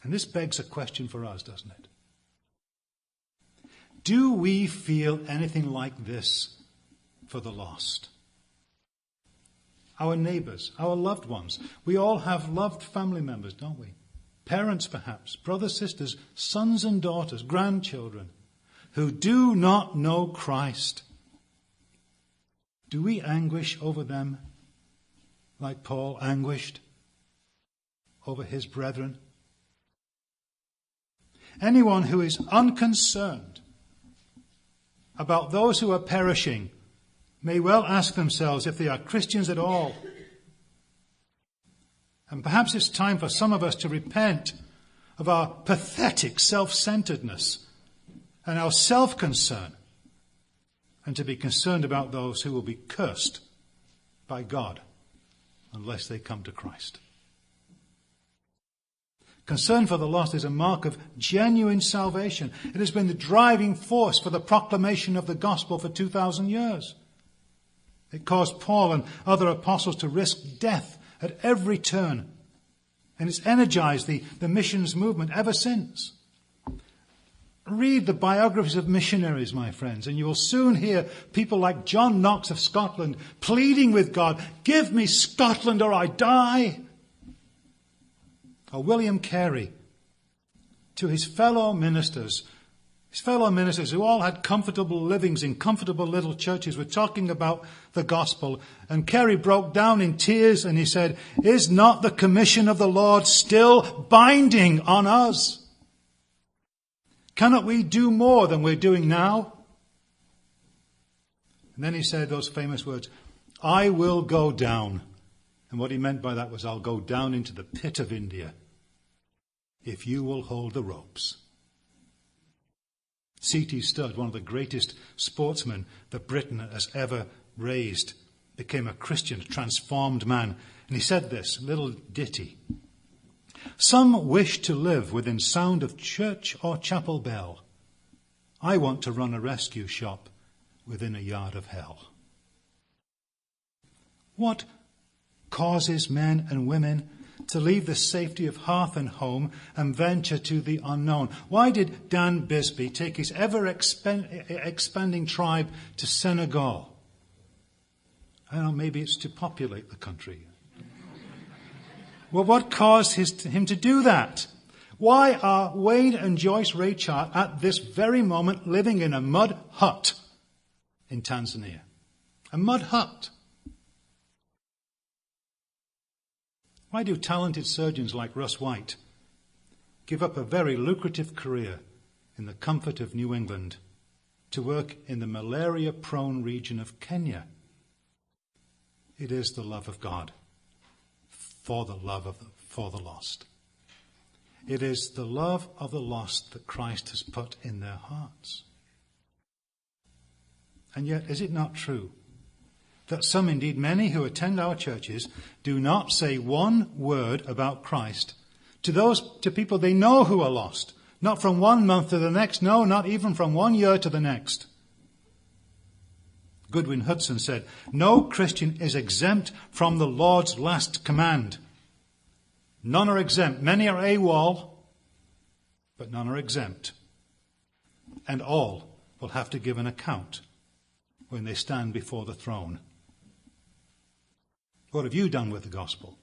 And this begs a question for us, doesn't it? Do we feel anything like this for the lost? Our neighbours, our loved ones. We all have loved family members, don't we? Parents perhaps, brothers, sisters, sons and daughters, grandchildren, who do not know Christ. Do we anguish over them like Paul anguished over his brethren? Anyone who is unconcerned about those who are perishing may well ask themselves if they are Christians at all. And perhaps it's time for some of us to repent of our pathetic self-centeredness and our self-concern, and to be concerned about those who will be cursed by God unless they come to Christ. Concern for the lost is a mark of genuine salvation. It has been the driving force for the proclamation of the gospel for 2,000 years. It caused Paul and other apostles to risk death at every turn. And it's energized the missions movement ever since. Read the biographies of missionaries, my friends, and you will soon hear people like John Knox of Scotland pleading with God, "Give me Scotland or I die." Or William Carey to his fellow ministers who all had comfortable livings in comfortable little churches, were talking about the gospel. And Carey broke down in tears and he said, "Is not the commission of the Lord still binding on us? Cannot we do more than we're doing now?" And then he said those famous words, "I will go down." And what he meant by that was, "I'll go down into the pit of India if you will hold the ropes." C.T. Studd, one of the greatest sportsmen that Britain has ever raised, became a Christian, a transformed man. And he said this little ditty: "Some wish to live within sound of church or chapel bell. I want to run a rescue shop within a yard of hell." What causes men and women to leave the safety of hearth and home and venture to the unknown? Why did Dan Bisbee take his ever-expanding tribe to Senegal? I don't know, maybe it's to populate the country. Well, what caused him to do that? Why are Wayne and Joyce Raychart at this very moment living in a mud hut in Tanzania? A mud hut. Why do talented surgeons like Russ White give up a very lucrative career in the comfort of New England to work in the malaria-prone region of Kenya? It is the love of God for the lost. It is the love of the lost that Christ has put in their hearts. And yet, is it not true that some, indeed many, who attend our churches do not say one word about Christ to people they know who are lost? Not from one month to the next, no, not even from 1 year to the next. Goodwin Hudson said, "No Christian is exempt from the Lord's last command. None are exempt. Many are AWOL, but none are exempt. And all will have to give an account when they stand before the throne." What have you done with the gospel?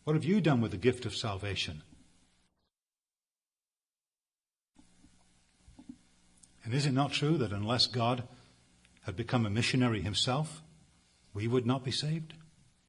What have you done with the gift of salvation? And is it not true that unless God had become a missionary himself, we would not be saved?